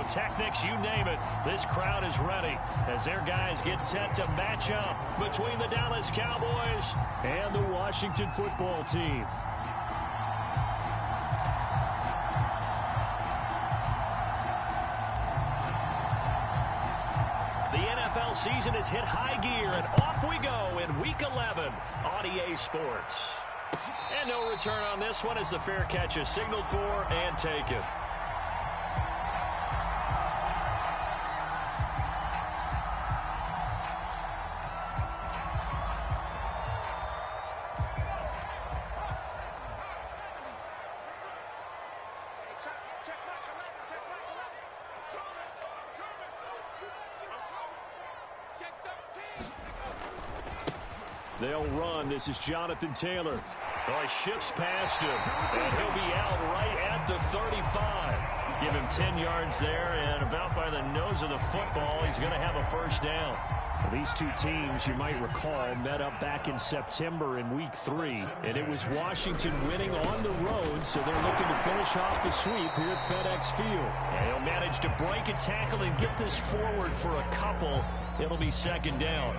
pyrotechnics, you name it. This crowd is ready as their guys get set to match up between the Dallas Cowboys and the Washington football team. The NFL season has hit high gear, and off we go in Week 11 on EA Sports. And no return on this one as the fair catch is signaled for and taken. They'll run. This is Jonathan Taylor. Oh, he shifts past him, and he'll be out right at the 35. Give him 10 yards there, and about by the nose of the football, he's going to have a first down. Well, these two teams, you might recall, met up back in September in Week 3, and it was Washington winning on the road, so they're looking to finish off the sweep here at FedEx Field. And he'll manage to break a tackle and get this forward for a couple. It'll be second down.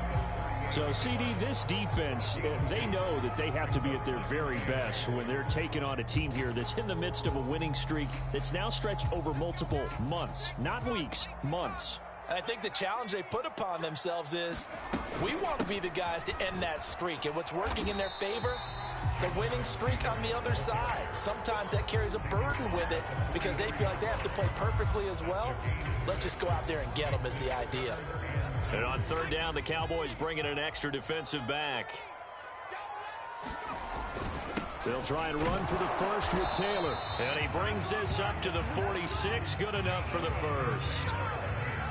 So, CD, this defense, they know that they have to be at their very best when they're taking on a team here that's in the midst of a winning streak that's now stretched over multiple months, not weeks, months. I think the challenge they put upon themselves is we want to be the guys to end that streak. And what's working in their favor? The winning streak on the other side. Sometimes that carries a burden with it because they feel like they have to play perfectly as well. Let's just go out there and get them is the idea. And on third down, the Cowboys bring in an extra defensive back. They'll try and run for the first with Taylor. And he brings this up to the 46. Good enough for the first.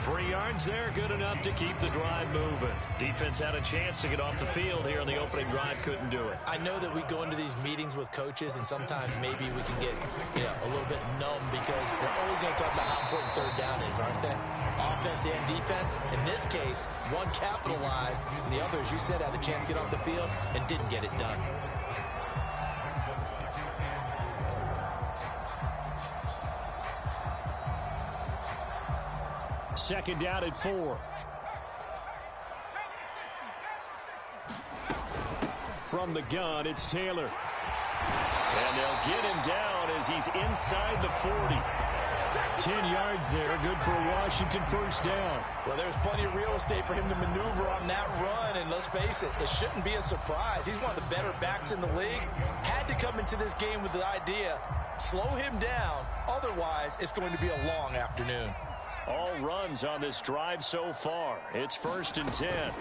3 yards there, good enough to keep the drive moving. Defense had a chance to get off the field here on the opening drive, couldn't do it. I know that we go into these meetings with coaches, and sometimes maybe we can get a little bit numb because they're always going to talk about how important third down is, aren't they? Offense and defense. In this case, one capitalized, and the other, as you said, had a chance to get off the field and didn't get it done. Second down at 4. From the gun, it's Taylor. And they'll get him down as he's inside the 40. 10 yards there, good for a Washington first down. Well, there's plenty of real estate for him to maneuver on that run, and let's face it, it shouldn't be a surprise. He's one of the better backs in the league. Had to come into this game with the idea, slow him down, otherwise it's going to be a long afternoon. All runs on this drive so far. It's 1st and 10.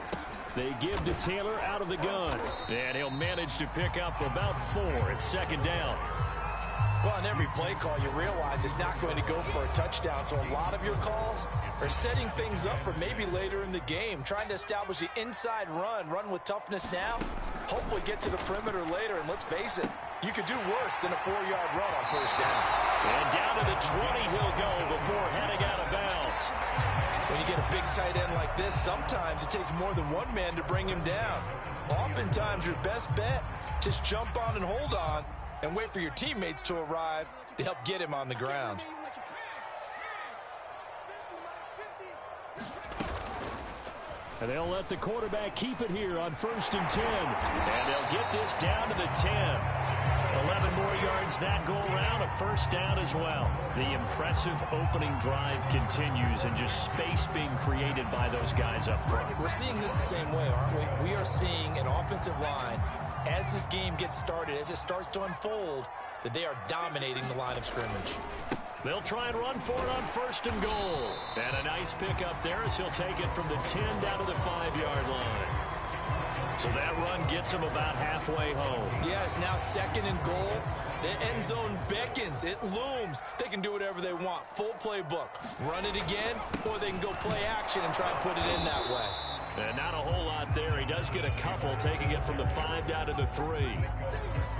They give to Taylor out of the gun. And he'll manage to pick up about 4. It's second down. Well, on every play call, you realize it's not going to go for a touchdown. So a lot of your calls are setting things up for maybe later in the game, trying to establish the inside run with toughness now, hopefully get to the perimeter later. And let's face it, you could do worse than a 4-yard run on first down. And down to the 20 he'll go before heading out of bounds. When you get a big tight end like this, sometimes it takes more than one man to bring him down. Oftentimes, your best bet, just jump on and hold on and wait for your teammates to arrive to help get him on the ground. And they'll let the quarterback keep it here on 1st and 10. And they'll get this down to the 10. 11 more yards that go around, a first down as well. The impressive opening drive continues and just space being created by those guys up front. We're seeing this the same way, aren't we? We are seeing an offensive line, as this game gets started, as it starts to unfold, that they are dominating the line of scrimmage. They'll try and run for it on 1st and goal. And a nice pickup there as he'll take it from the 10 down to the 5-yard line. So that run gets him about halfway home. Yeah, it's now 2nd and goal. The end zone beckons. It looms. They can do whatever they want. Full playbook. Run it again, or they can go play action and try and put it in that way. And not a whole lot there. He does get a couple, taking it from the 5 down to the 3.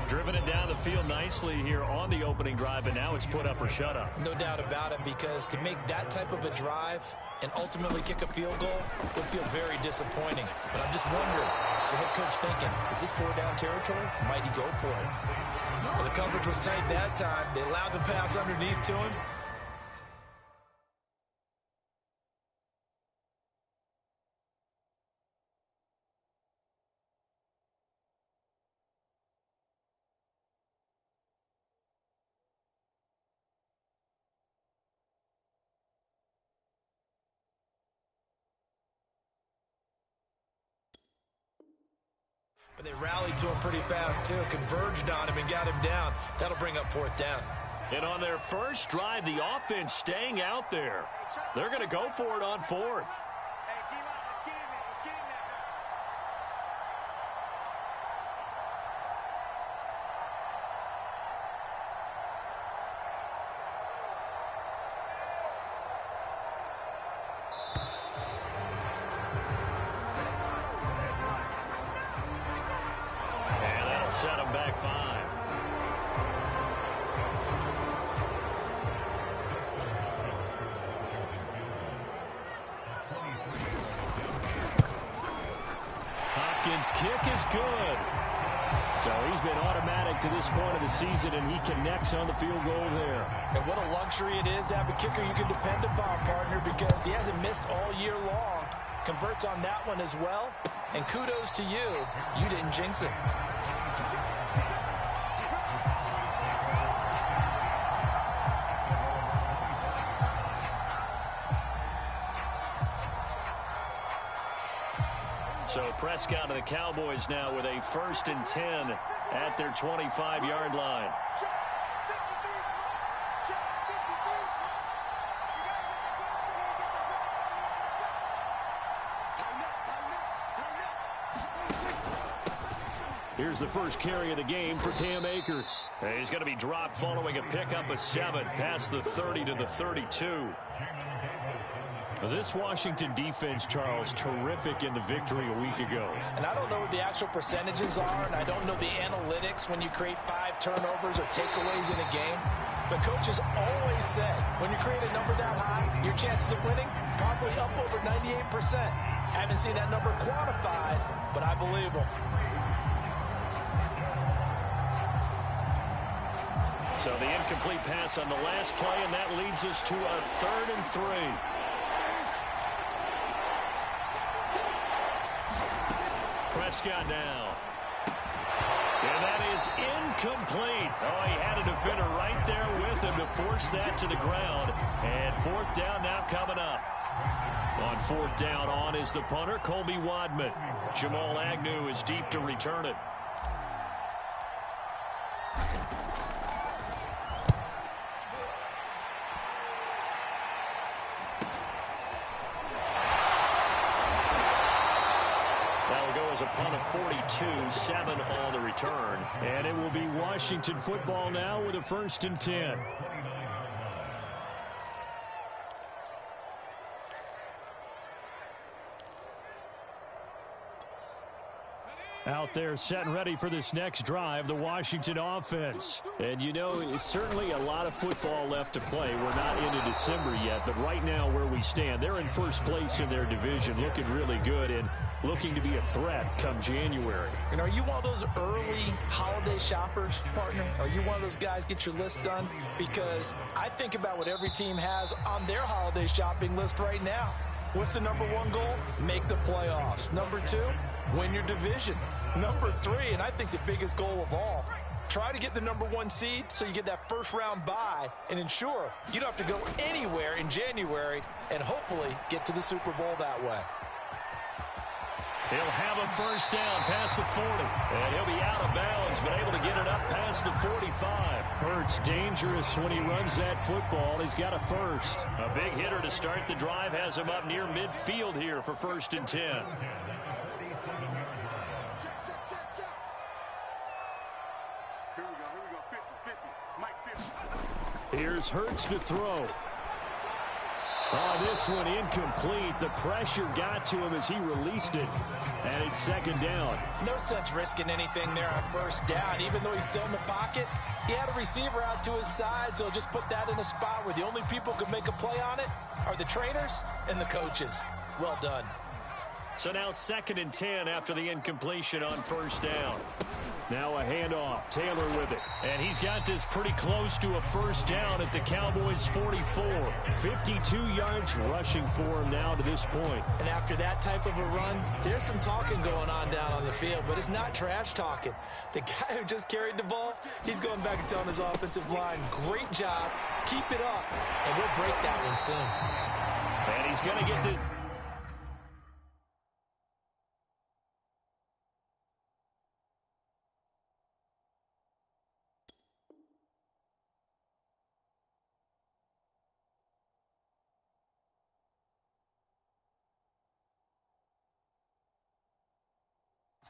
Driven it down the field nicely here on the opening drive, and now it's put up or shut up. No doubt about it, because to make that type of a drive and ultimately kick a field goal would feel very disappointing. But I'm just wondering, is the head coach thinking, is this 4-down territory? Might he go for it? Well, the coverage was tight that time. They allowed the pass underneath to him. But they rallied to him pretty fast, too. Converged on him and got him down. That'll bring up fourth down. And on their first drive, the offense staying out there. They're going to go for it on fourth. And that'll set them back 5. Hopkins' kick is good. So he's been automatic to this point of the season, and he connects on the field goal there. And what a luxury it is to have a kicker you can depend upon, partner, because he hasn't missed all year long. Converts on that one as well. And kudos to you. You didn't jinx it. So Prescott and the Cowboys now with a 1st and 10 at their 25-yard line. Here's the first carry of the game for Cam Akers. And he's going to be dropped following a pickup of 7 past the 30 to the 32. This Washington defense, Charles, terrific in the victory a week ago. And I don't know what the actual percentages are, and I don't know the analytics when you create 5 turnovers or takeaways in a game. But coaches always say, when you create a number that high, your chances of winning probably up over 98%. I haven't seen that number quantified, but I believe them. So the incomplete pass on the last play, and that leads us to a 3rd and 3. Prescott now. And that is incomplete. Oh, he had a defender right there with him to force that to the ground. And 4th down now coming up. On 4th down, on is the punter, Colby Wadman. Jamal Agnew is deep to return it. A punt of 42, 7 on the return. And it will be Washington football now with a 1st and 10. Out there set and ready for this next drive, the Washington offense. And you know, it's certainly a lot of football left to play. We're not into December yet, but right now where we stand, they're in first place in their division, looking really good and looking to be a threat come January. And are you one of those early holiday shoppers, partner? Are you one of those guys get your list done? Because I think about what every team has on their holiday shopping list right now. What's the number 1 goal? Make the playoffs. Number 2, win your division. Number 3, and I think the biggest goal of all, try to get the number 1 seed so you get that first-round bye and ensure you don't have to go anywhere in January and hopefully get to the Super Bowl that way. He'll have a 1st down past the 40. And he'll be out of bounds, but able to get it up past the 45. Hurts dangerous when he runs that football. He's got a 1st. A big hitter to start the drive has him up near midfield here for 1st and 10. Here's Hurts to throw. Oh, this one incomplete. The pressure got to him as he released it. And it's 2nd down. No sense risking anything there on 1st down. Even though he's still in the pocket, he had a receiver out to his side, so just put that in a spot where the only people who could make a play on it are the trainers and the coaches. Well done. So now 2nd and 10 after the incompletion on 1st down. Now a handoff. Taylor with it. And he's got this pretty close to a 1st down at the Cowboys' 44. 52 yards rushing for him now to this point. And after that type of a run, there's some talking going on down on the field, but it's not trash talking. The guy who just carried the ball, he's going back and telling his offensive line, great job, keep it up, and we'll break that one soon. And he's going to get this.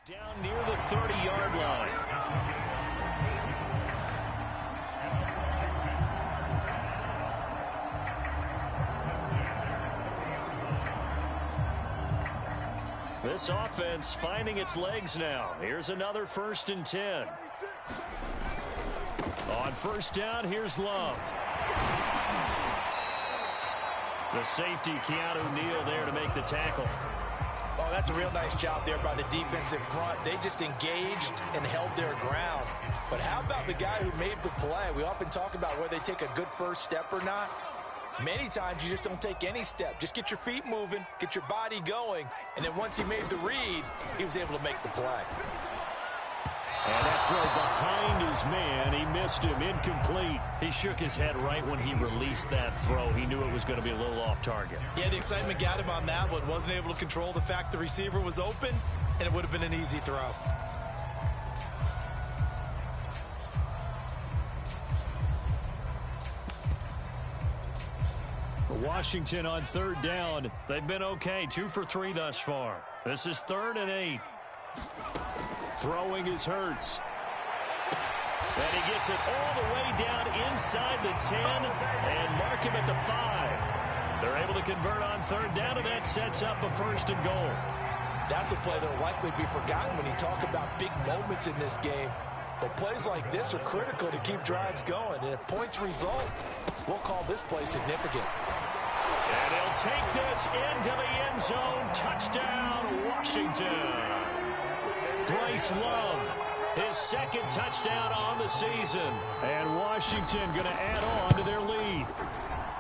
Down near the 30-yard line. This offense finding its legs now. Here's another 1st and 10. On 1st down, here's Love. The safety, Keanu Neal, there to make the tackle. Oh, that's a real nice job there by the defensive front. They just engaged and held their ground. But how about the guy who made the play? We often talk about whether they take a good first step or not. Many times you just don't take any step. Just get your feet moving, get your body going, and then once he made the read, he was able to make the play. And that throw behind his man, he missed him, incomplete. He shook his head right when he released that throw. He knew it was going to be a little off target. Yeah, the excitement got him on that one. Wasn't able to control the fact the receiver was open, and it would have been an easy throw. Washington on 3rd down. They've been okay, 2 for 3 thus far. This is 3rd and 8. Throwing is Hurts. And he gets it all the way down inside the 10 and mark him at the 5. They're able to convert on 3rd down, and that sets up a 1st and goal. That's a play that will likely be forgotten when you talk about big moments in this game. But plays like this are critical to keep drives going. And if points result, we'll call this play significant. And he'll take this into the end zone. Touchdown, Washington. Bryce Love, his 2nd touchdown on the season. And Washington going to add on to their lead.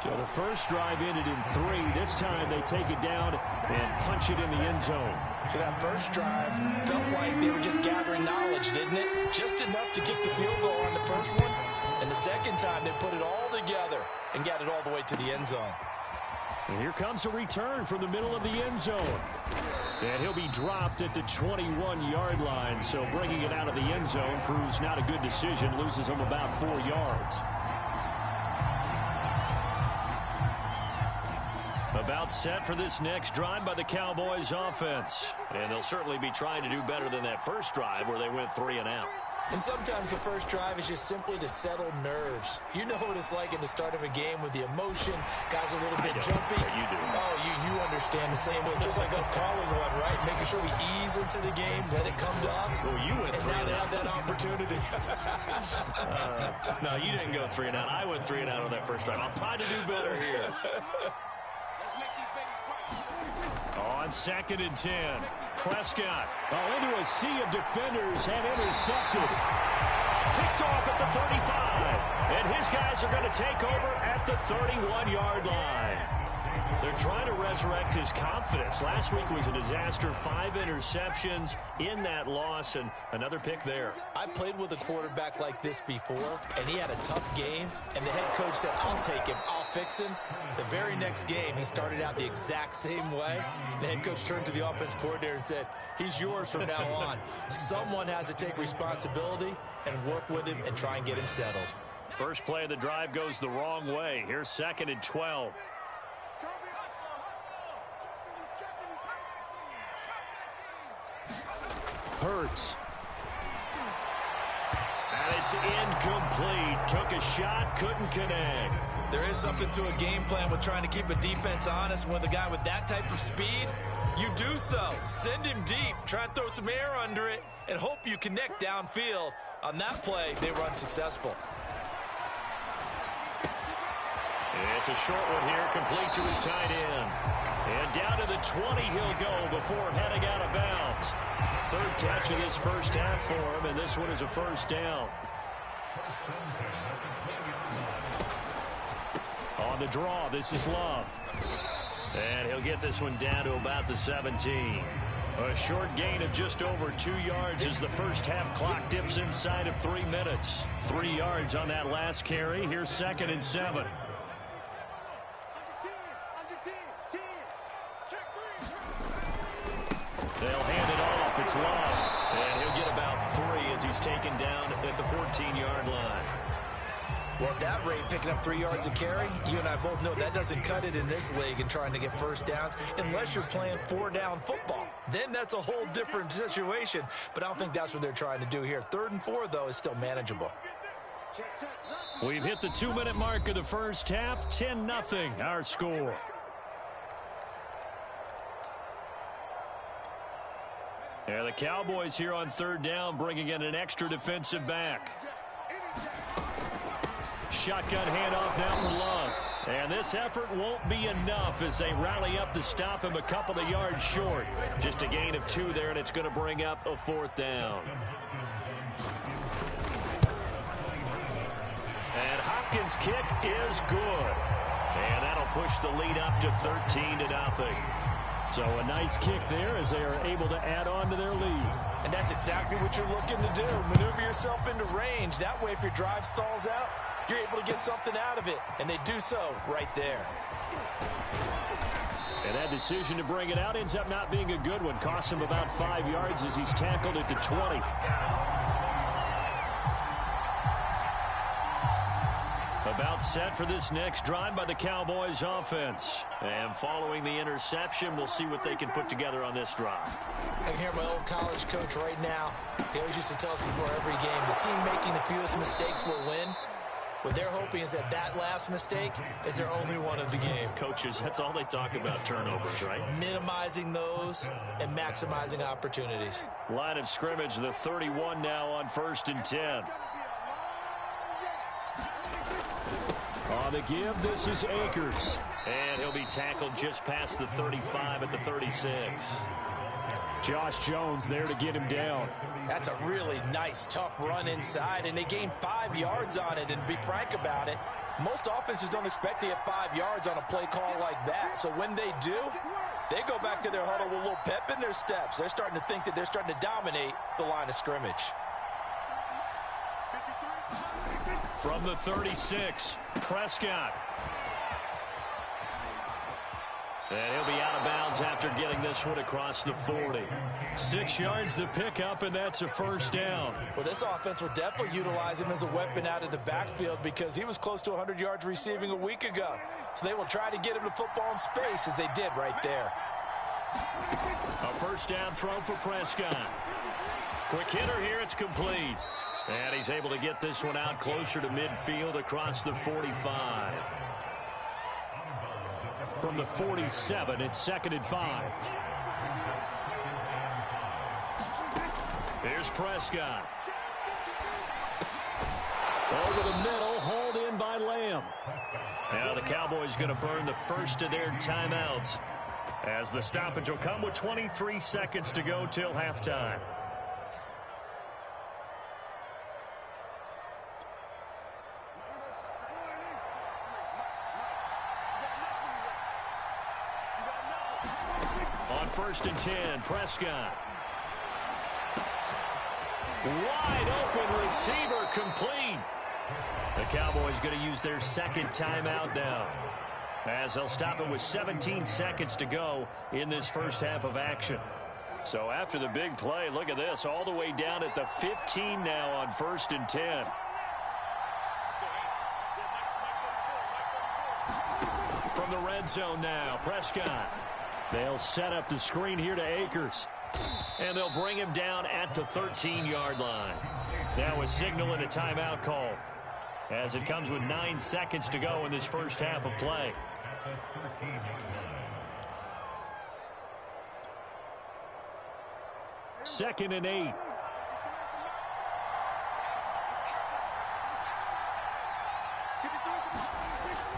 So the first drive ended in 3. This time they take it down and punch it in the end zone. So that first drive felt like they were just gathering knowledge, didn't it? Just enough to get the field goal on the first one. And the second time they put it all together and got it all the way to the end zone. And here comes a return from the middle of the end zone. And he'll be dropped at the 21-yard line. So bringing it out of the end zone proves not a good decision. Loses him about 4 yards. About set for this next drive by the Cowboys offense. And they'll certainly be trying to do better than that first drive where they went 3 and out. And sometimes the first drive is just simply to settle nerves. You know what it's like at the start of a game with the emotion. Guys are a little bit jumpy. Yeah, you do. Oh, you understand the same way. Just like us calling one, right? Making sure we ease into the game, let it come to us. Well, you went 3 and out. And now they have that opportunity. No, you didn't go 3 and out. I went 3 and out on that first drive. I'll try to do better here. On 2nd and 10. Prescott into a sea of defenders and intercepted. Picked off at the 35. And his guys are going to take over at the 31-yard line. They're trying to resurrect his confidence. Last week was a disaster. 5 interceptions in that loss, and another pick there. I played with a quarterback like this before, and he had a tough game, and the head coach said, I'll take him, I'll fix him. The very next game, he started out the exact same way. The head coach turned to the offense coordinator and said, he's yours from now on. Someone has to take responsibility and work with him and try and get him settled. First play of the drive goes the wrong way. Here's 2nd and 12. Hurts. And it's incomplete. Took a shot, couldn't connect. There is something to a game plan with trying to keep a defense honest. With a guy with that type of speed, you do so. Send him deep, try and throw some air under it, and hope you connect downfield. On that play, they were unsuccessful. It's a short one here, complete to his tight end. And down to the 20 he'll go before heading out of bounds. 3rd catch of this first half for him, and this one is a 1st down. On the draw, this is Love. And he'll get this one down to about the 17. A short gain of just over 2 yards as the first half clock dips inside of 3 minutes. 3 yards on that last carry. Here's 2nd and 7. They'll hand it off. It's Love. And he'll get about 3 as he's taken down at the 14-yard line. Well, at that rate, picking up 3 yards a carry, you and I both know that doesn't cut it in this league and trying to get first downs unless you're playing 4-down football. then that's a whole different situation. But I don't think that's what they're trying to do here. 3rd and 4, though, is still manageable. We've hit the 2-minute mark of the first half. 10-0 our score. Yeah, the Cowboys here on 3rd down, bringing in an extra defensive back. Shotgun handoff now for Love. And this effort won't be enough as they rally up to stop him a couple of yards short. Just a gain of 2 there, and it's going to bring up a 4th down. And Hopkins' kick is good. And that'll push the lead up to 13-0. So a nice kick there as they are able to add on to their lead. And that's exactly what you're looking to do. Maneuver yourself into range. That way, if your drive stalls out, you're able to get something out of it. And they do so right there. And that decision to bring it out ends up not being a good one. Costs him about 5 yards as he's tackled at the 20. About set for this next drive by the Cowboys offense. And following the interception, we'll see what they can put together on this drive. I can hear my old college coach right now. He always used to tell us before every game, the team making the fewest mistakes will win. What they're hoping is that that last mistake is their only one of the game. Coaches, that's all they talk about, turnovers, right? Minimizing those and maximizing opportunities. Line of scrimmage, the 31 now on 1st and 10. On the give, this is Akers. And he'll be tackled just past the 35 at the 36. Josh Jones there to get him down. That's a really nice, tough run inside, and they gained 5 yards on it. And to be frank about it, most offenses don't expect to get 5 yards on a play call like that. So when they do, they go back to their huddle with a little pep in their steps. They're starting to think that they're starting to dominate the line of scrimmage. From the 36, Prescott. And he'll be out of bounds after getting this one across the 40. 6 yards the pickup, and that's a 1st down. Well, this offense will definitely utilize him as a weapon out of the backfield because he was close to 100 yards receiving a week ago. So they will try to get him the football in space as they did right there. A 1st down throw for Prescott. Quick hitter here, it's complete. And he's able to get this one out closer to midfield across the 45. From the 47, it's 2nd and 5. Here's Prescott. Over the middle, hauled in by Lamb. Now the Cowboys going to burn the first of their timeouts as the stoppage will come with 23 seconds to go till halftime. On 1st and 10, Prescott. Wide open receiver complete. The Cowboys going to use their 2nd timeout now, as they'll stop it with 17 seconds to go in this first half of action. So after the big play, look at this, all the way down at the 15 now on 1st and 10. From the red zone now, Prescott. They'll set up the screen here to Akers. And they'll bring him down at the 13-yard line. Now a signal and a timeout call, as it comes with 9 seconds to go in this first half of play. Second and 8.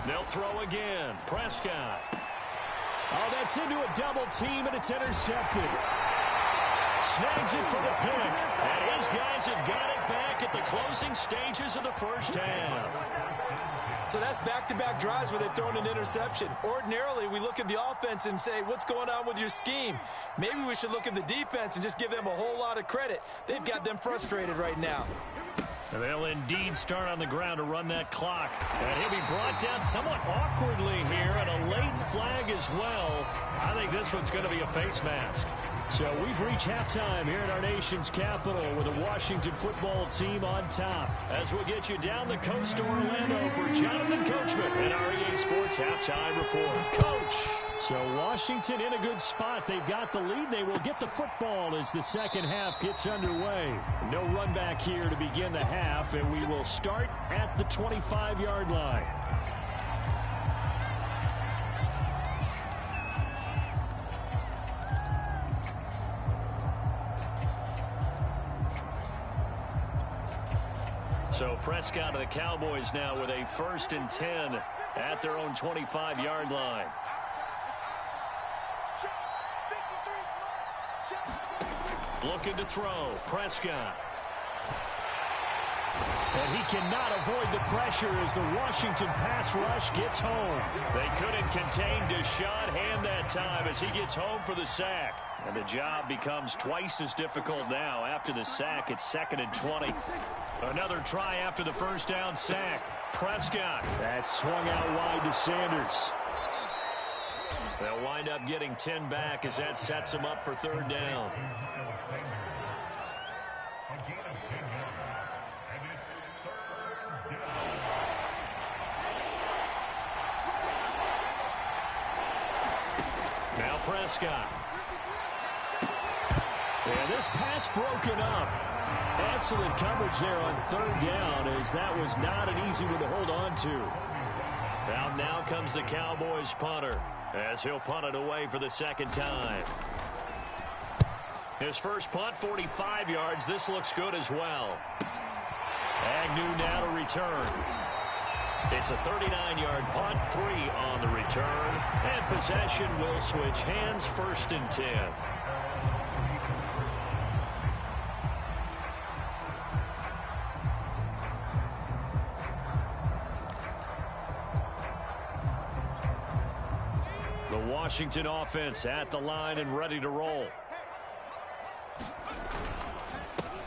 They'll throw again. Prescott. Oh, that's into a double team, and it's intercepted. Snags it for the pick. And his guys have got it back at the closing stages of the first half. So that's back-to-back drives where they've thrown an interception. Ordinarily, we look at the offense and say, what's going on with your scheme? Maybe we should look at the defense and just give them a whole lot of credit. They've got them frustrated right now. And they'll indeed start on the ground to run that clock. And he'll be brought down somewhat awkwardly here, and a late flag as well. I think this one's going to be a face mask. So we've reached halftime here in our nation's capital with the Washington football team on top. As we'll get you down the coast to Orlando for Jonathan Coachman and our EA Sports Halftime Report. Coach, So Washington in a good spot. They've got the lead. They will get the football as the second half gets underway. No run back here to begin the half, and we will start at the 25-yard line. So Prescott of the Cowboys now with a 1st and 10 at their own 25-yard line. Looking to throw. Prescott. And he cannot avoid the pressure as the Washington pass rush gets home. They couldn't contain Deshaun Hand that time as he gets home for the sack. And the job becomes twice as difficult now. After the sack, it's 2nd and 20. Another try after the first down sack. Prescott. That swung out wide to Sanders. They'll wind up getting 10 back as that sets them up for 3rd down. Now Prescott. And this pass broken up. Excellent coverage there on 3rd down as that was not an easy one to hold on to. Now comes the Cowboys punter as he'll punt it away for the 2nd time. His first punt, 45 yards. This looks good as well. Agnew now to return. It's a 39-yard punt, 3 on the return. And possession will switch hands, 1st and 10. The Washington offense at the line and ready to roll.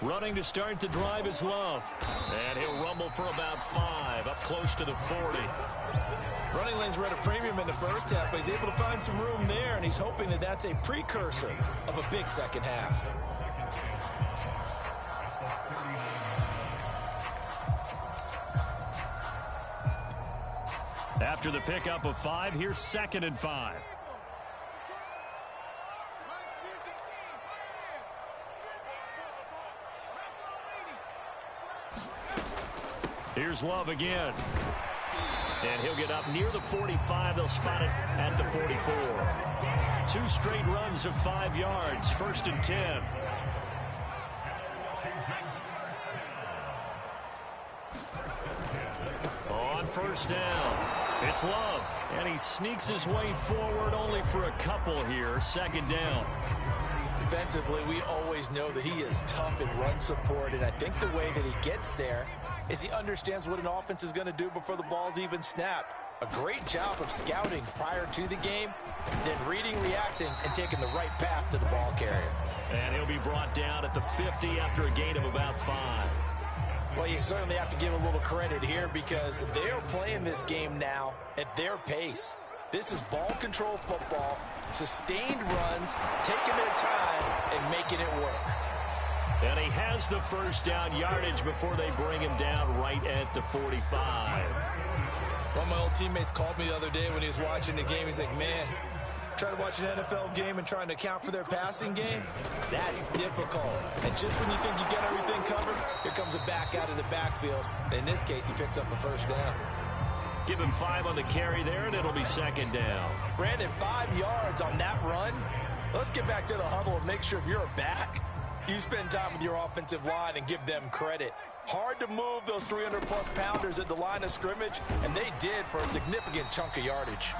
Running to start the drive is Love. And he'll rumble for about 5, up close to the 40. Running lanes were at a premium in the first half, but he's able to find some room there, and he's hoping that that's a precursor of a big second half. After the pickup of 5, here's 2nd and 5. Here's Love again. And he'll get up near the 45. They'll spot it at the 44. 2 straight runs of 5 yards. 1st and 10. On 1st down, it's Love. And he sneaks his way forward only for a couple here. 2nd down. Defensively, we always know that he is tough in run support, and I think the way that he gets there is he understands what an offense is going to do before the ball's even snapped. A great job of scouting prior to the game, then reading, reacting, and taking the right path to the ball carrier. And he'll be brought down at the 50 after a gain of about 5. Well, you certainly have to give a little credit here because they are playing this game now at their pace. This is ball control football, sustained runs, taking their time, and making it work. And he has the 1st down yardage before they bring him down right at the 45. One of my old teammates called me the other day when he was watching the game. He's like, man, trying to watch an NFL game and trying to account for their passing game, that's difficult. And just when you think you get everything covered, here comes a back out of the backfield. And in this case, he picks up a 1st down. Give him 5 on the carry there, and it'll be 2nd down. Brandon, 5 yards on that run. Let's get back to the huddle and make sure if you're a back, you spend time with your offensive line and give them credit. Hard to move those 300-plus pounders at the line of scrimmage, and they did for a significant chunk of yardage.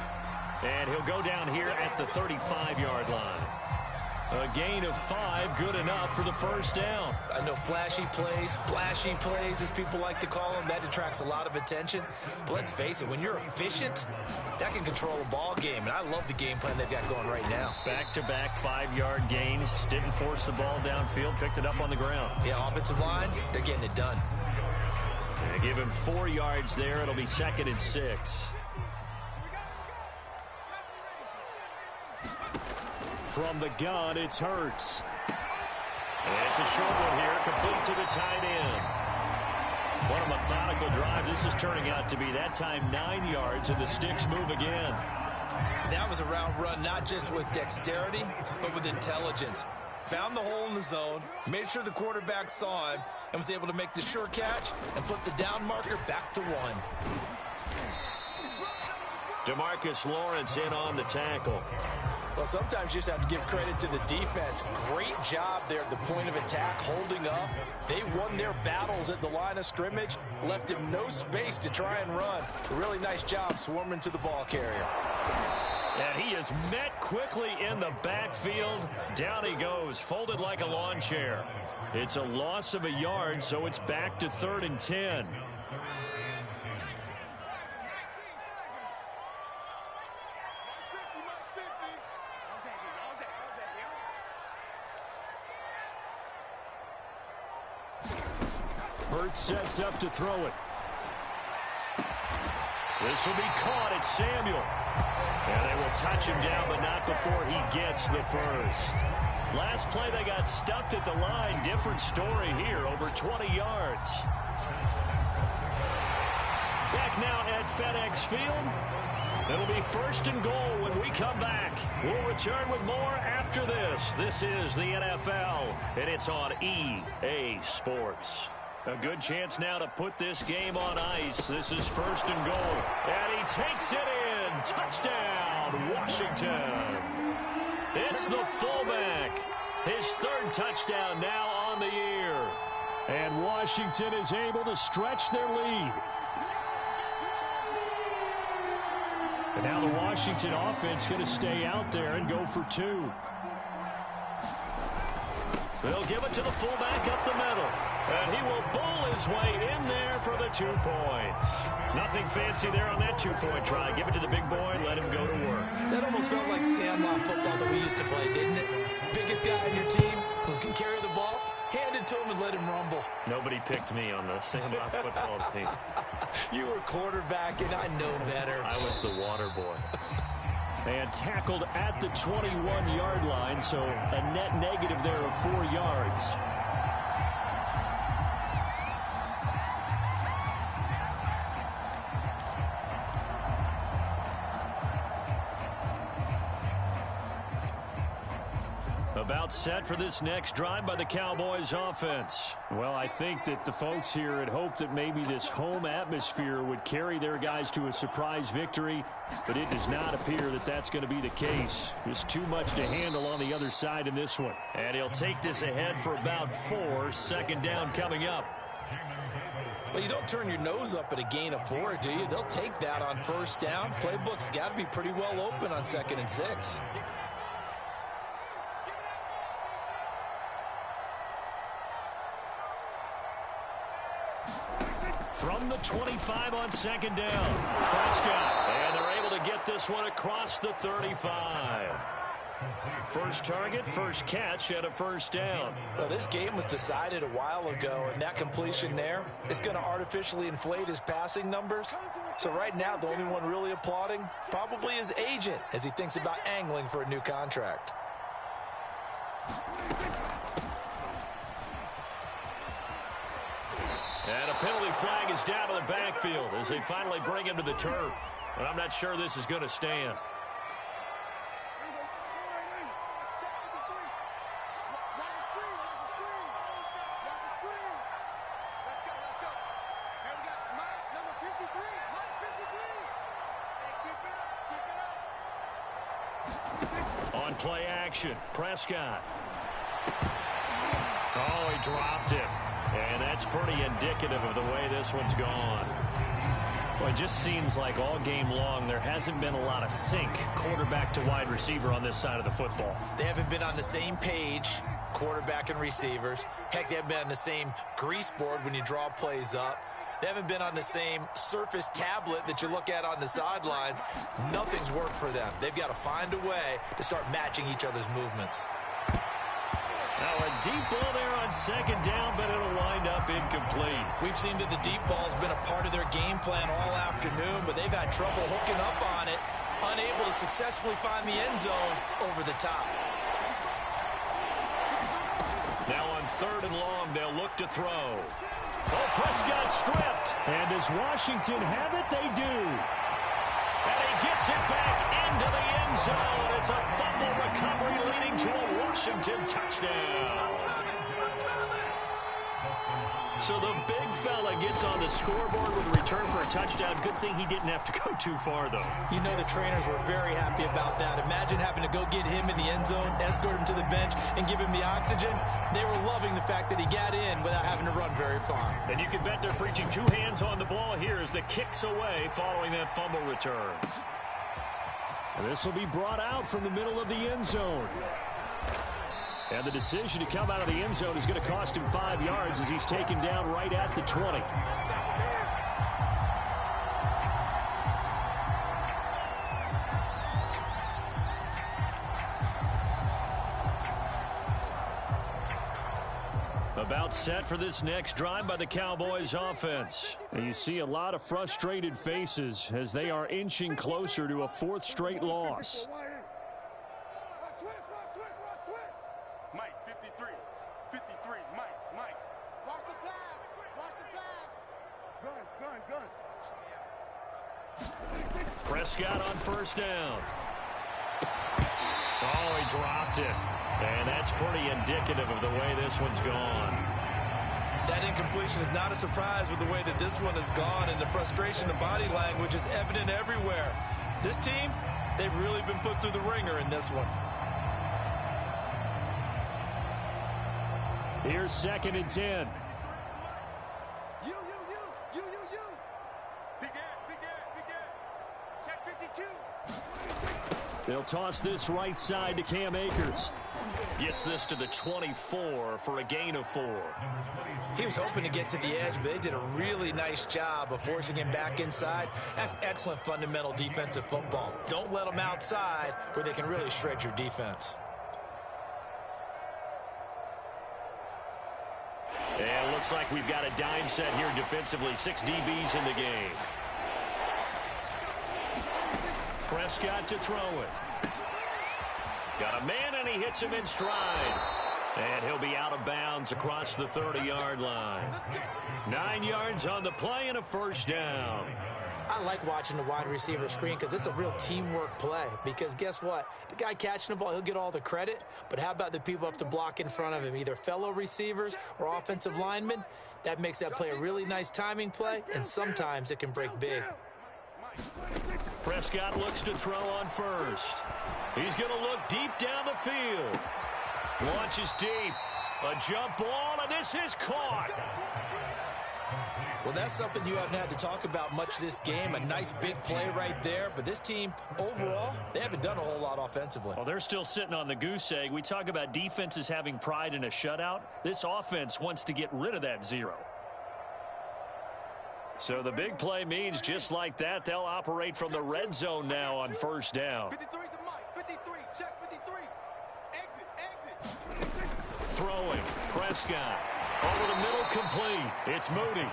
And he'll go down here at the 35-yard line. A gain of 5, good enough for the 1st down. I know flashy plays, splashy plays, as people like to call them, that attracts a lot of attention. But let's face it, when you're efficient, that can control a ball game. And I love the game plan they've got going right now. Back-to-back 5-yard gains. Didn't force the ball downfield, picked it up on the ground. Yeah, offensive line, they're getting it done. And give him 4 yards there. It'll be 2nd and 6. From the gun, it's Hurts. And it's a short one here, complete to the tight end. What a methodical drive this is turning out to be. That time 9 yards, and the sticks move again. That was was a route run not just with dexterity, but with intelligence. Found the hole in the zone, made sure the quarterback saw him, and was able to make the sure catch and flip the down marker back to 1. DeMarcus Lawrence in on the tackle. Well, sometimes you just have to give credit to the defense. Great job there at the point of attack, holding up. They won their battles at the line of scrimmage, left him no space to try and run. A really nice job swarming to the ball carrier. And he is met quickly in the backfield. Down he goes, folded like a lawn chair. It's a loss of a yard, so it's back to 3rd and 10. Burt sets up to throw it. This will be caught. It's Samuel. And they will touch him down, but not before he gets the first. Last play, they got stuffed at the line. Different story here, over 20 yards. Back now at FedEx Field. It'll be 1st and goal when we come back. We'll return with more after this. This is the NFL, and it's on EA Sports. A good chance now to put this game on ice. This is 1st and goal. And he takes it in. Touchdown, Washington. It's the fullback. His 3rd touchdown now on the year. And Washington is able to stretch their lead. And now the Washington offense going to stay out there and go for 2. They'll give it to the fullback up the middle. And he will bowl his way in there for the 2 points. Nothing fancy there on that 2-point try. Give it to the big boy and let him go to work. That almost felt like sandlot football that we used to play, didn't it? Biggest guy on your team who can carry the ball, hand it to him and let him rumble. Nobody picked me on the sandlot football team. You were quarterback, and I know better. I was the water boy. And tackled at the 21-yard line, so a net negative there of 4 yards. About set for this next drive by the Cowboys offense. Well, I think that the folks here had hoped that maybe this home atmosphere would carry their guys to a surprise victory, but it does not appear that that's going to be the case. Just too much to handle on the other side in this one. And he'll take this ahead for about 4. 2nd down coming up. Well, you don't turn your nose up at a gain of 4, do you? They'll take that on 1st down. Playbook's got to be pretty well open on 2nd and 6. From the 25 on 2nd down, Prescott, and they're able to get this one across the 35. First target, first catch, and a 1st down. Well, this game was decided a while ago, and that completion there is going to artificially inflate his passing numbers. So right now, the only one really applauding probably his agent as he thinks about angling for a new contract. And a penalty flag is down to the backfield as they finally bring him to the turf. But I'm not sure this is going to stand. On play action, Prescott. Oh, he dropped it. And that's pretty indicative of the way this one's gone. Well, it just seems like all game long there hasn't been a lot of sync quarterback to wide receiver on this side of the football. They haven't been on the same page, quarterback and receivers. Heck, they haven't been on the same grease board when you draw plays up. They haven't been on the same surface tablet that you look at on the sidelines. Nothing's worked for them. They've got to find a way to start matching each other's movements. Now a deep ball there on 2nd down, but it'll wind up incomplete. We've seen that the deep ball's been a part of their game plan all afternoon, but they've had trouble hooking up on it, unable to successfully find the end zone over the top. Now on 3rd and long, they'll look to throw. Oh, Prescott stripped. And does Washington have it? They do. And he gets Gets it back into the end zone. It's a fumble recovery leading to a Washington touchdown. So the big fella gets on the scoreboard with a return for a touchdown. Good thing he didn't have to go too far, though. You know the trainers were very happy about that. Imagine having to go get him in the end zone, escort him to the bench, and give him the oxygen. They were loving the fact that he got in without having to run very far. And you can bet they're preaching two hands on the ball here as the kick's away following that fumble return. And this will be brought out from the middle of the end zone. And the decision to come out of the end zone is going to cost him 5 yards as he's taken down right at the 20. About set for this next drive by the Cowboys offense. And you see a lot of frustrated faces as they are inching closer to a 4th straight loss. Mike, 53, Mike. Watch the pass. Gun. Prescott on first down. Oh, he dropped it. And that's pretty indicative of the way this one's gone. That incompletion is not a surprise with the way that this one has gone, and the frustration of body language is evident everywhere. This team, they've really been put through the ringer in this one. Here's 2nd and 10. You. Big Ed. Check 52. They'll toss this right side to Cam Akers. Gets this to the 24 for a gain of 4. He was hoping to get to the edge, but they did a really nice job of forcing him back inside. That's excellent fundamental defensive football. Don't let them outside where they can really shred your defense. And it looks like we've got a dime set here defensively. 6 DBs in the game. Prescott to throw it. Got a man, and he hits him in stride. And he'll be out of bounds across the 30-yard line. 9 yards on the play and a first down. I like watching the wide receiver screen because it's a real teamwork play. Because guess what? The guy catching the ball, he'll get all the credit. But how about the people up to block in front of him, either fellow receivers or offensive linemen? That makes that play a really nice timing play, and sometimes it can break big. Prescott looks to throw on first. He's going to look deep down the field. Launches deep. A jump ball, and this is caught. Well, that's something you haven't had to talk about much this game. A nice big play right there. But this team, overall, they haven't done a whole lot offensively. Well, they're still sitting on the goose egg. We talk about defenses having pride in a shutout. This offense wants to get rid of that 0. So the big play means just like that, they'll operate from the red zone now on first down. 53 to Mike. 53. Check 53. Exit. Throwing. Prescott. Over the middle, complete. It's Moody.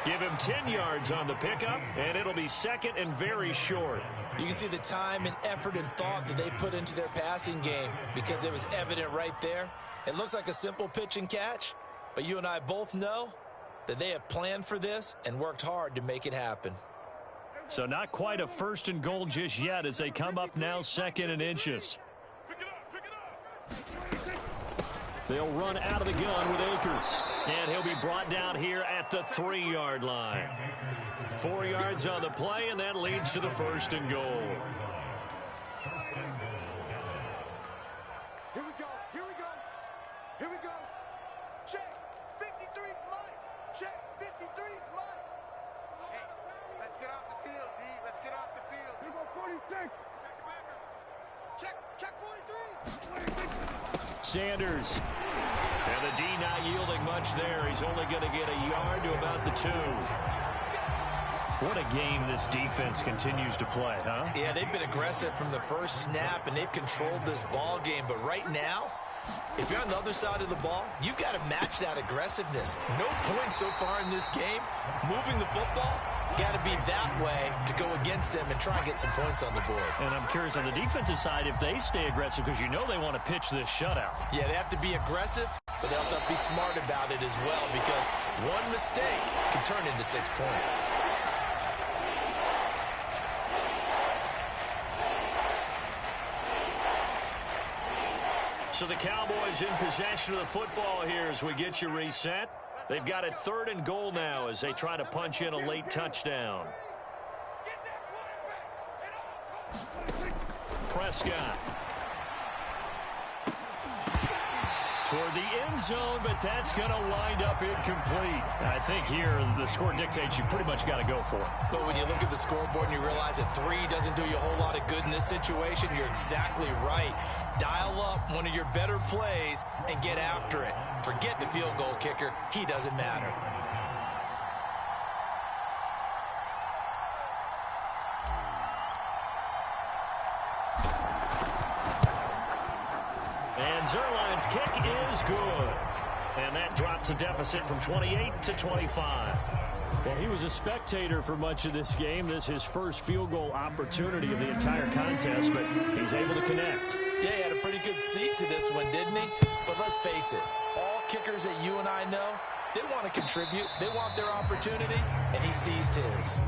Give him 10 yards on the pickup, and it'll be 2nd and very short. You can see the time and effort and thought that they put into their passing game because it was evident right there. It looks like a simple pitch and catch, but you and I both know that they have planned for this and worked hard to make it happen. So not quite a 1st and goal just yet as they come up now 2nd and inches. They'll run out of the gun with Akers. And he'll be brought down here at the 3-yard line. 4 yards on the play, and that leads to the 1st and goal. Here we go. Check 53's Mike. Check 53's Mike. Hey, let's get off the field, D. Let's get off the field. Here go 46. Check 43. Sanders. And the D not yielding much there. He's only going to get a yard to about the 2. What a game this defense continues to play, huh? Yeah, they've been aggressive from the first snap, and they've controlled this ball game. But right now, if you're on the other side of the ball, you've got to match that aggressiveness. No points so far in this game. Moving the football, got to be that way to go against them and try and get some points on the board. And I'm curious on the defensive side if they stay aggressive because you know they want to pitch this shutout. Yeah, they have to be aggressive, but they also have to be smart about it as well because one mistake can turn into 6 points. So the Cowboys in possession of the football here as we get you reset. They've got it 3rd and goal now as they try to punch in a late touchdown. Prescott. Toward the end zone, but that's going to wind up incomplete. I think here the score dictates you pretty much got to go for it. But when you look at the scoreboard and you realize that 3 doesn't do you a whole lot of good in this situation, you're exactly right. Dial up one of your better plays and get after it. Forget the field goal kicker. He doesn't matter. And Zerline's kick is good. And that drops the deficit from 28 to 25. Well, he was a spectator for much of this game. This is his first field goal opportunity of the entire contest, but he's able to connect. Yeah, he had a pretty good seat to this one, didn't he? But let's face it, all kickers that you and I know, they want to contribute. They want their opportunity, and he seized his.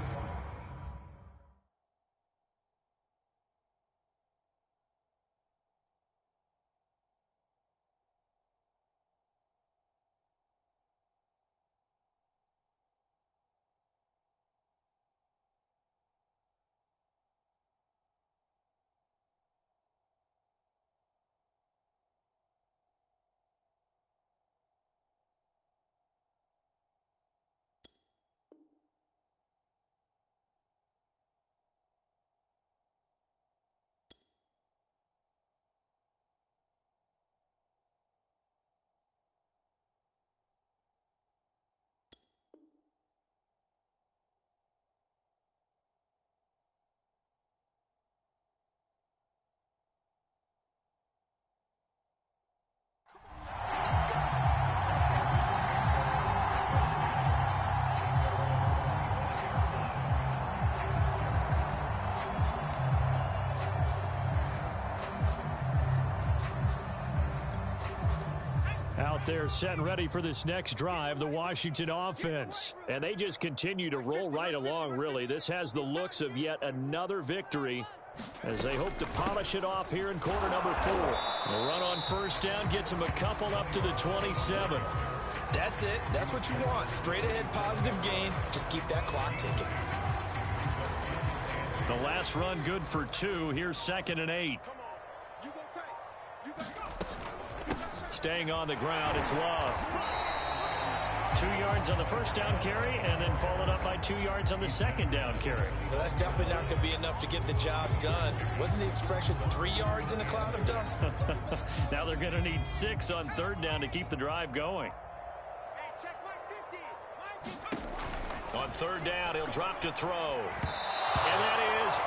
Out there set and ready for this next drive, the Washington offense. And they just continue to roll right along, really. This has the looks of yet another victory as they hope to polish it off here in quarter number 4. The run on first down gets them a couple up to the 27. That's it. That's what you want. Straight ahead positive gain. Just keep that clock ticking. The last run good for 2. Here's 2nd and 8. Staying on the ground, it's Love. 2 yards on the first down carry, and then followed up by 2 yards on the second down carry. Well, that's definitely not going to be enough to get the job done. Wasn't the expression 3 yards in a cloud of dust? Now they're going to need 6 on 3rd down to keep the drive going. On 3rd down, he'll drop to throw. And that is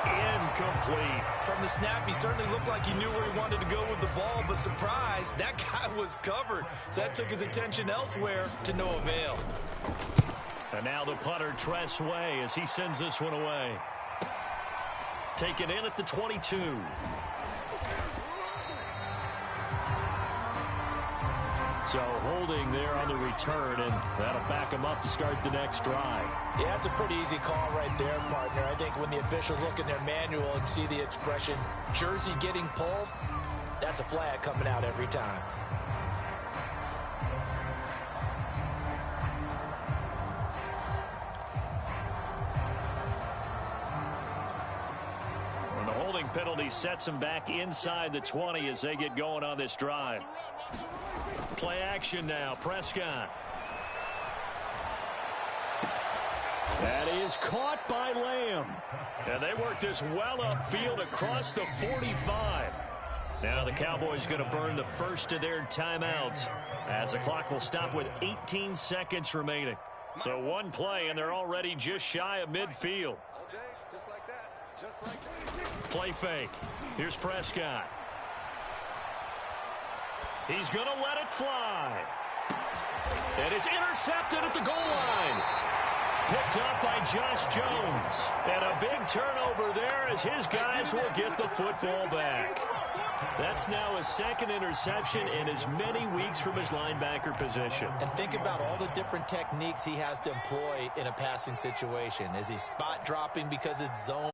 incomplete. From the snap, he certainly looked like he knew where he wanted to go with the ball, but surprise, that guy was covered. So that took his attention elsewhere to no avail. And now the punter, Tress Way, as he sends this one away. Taken in at the 22. So holding there on the return, and that'll back him up to start the next drive. Yeah, that's a pretty easy call right there, partner. I think when the officials look in their manual and see the expression, jersey getting pulled, that's a flag coming out every time. And the holding penalty sets him back inside the 20 as they get going on this drive. Play action now, Prescott. That is caught by Lamb. And they work this well upfield across the 45. Now the Cowboys going to burn the first of their timeouts as the clock will stop with 18 seconds remaining. So one play, and they're already just shy of midfield. Just like that. Just like that. Play fake. Here's Prescott. He's going to let it fly. And it's intercepted at the goal line. Picked up by Josh Jones. And a big turnover there as his guys will get the football back. That's now his 2nd interception in as many weeks from his linebacker position. And think about all the different techniques he has to employ in a passing situation. Is he spot dropping because it's zone?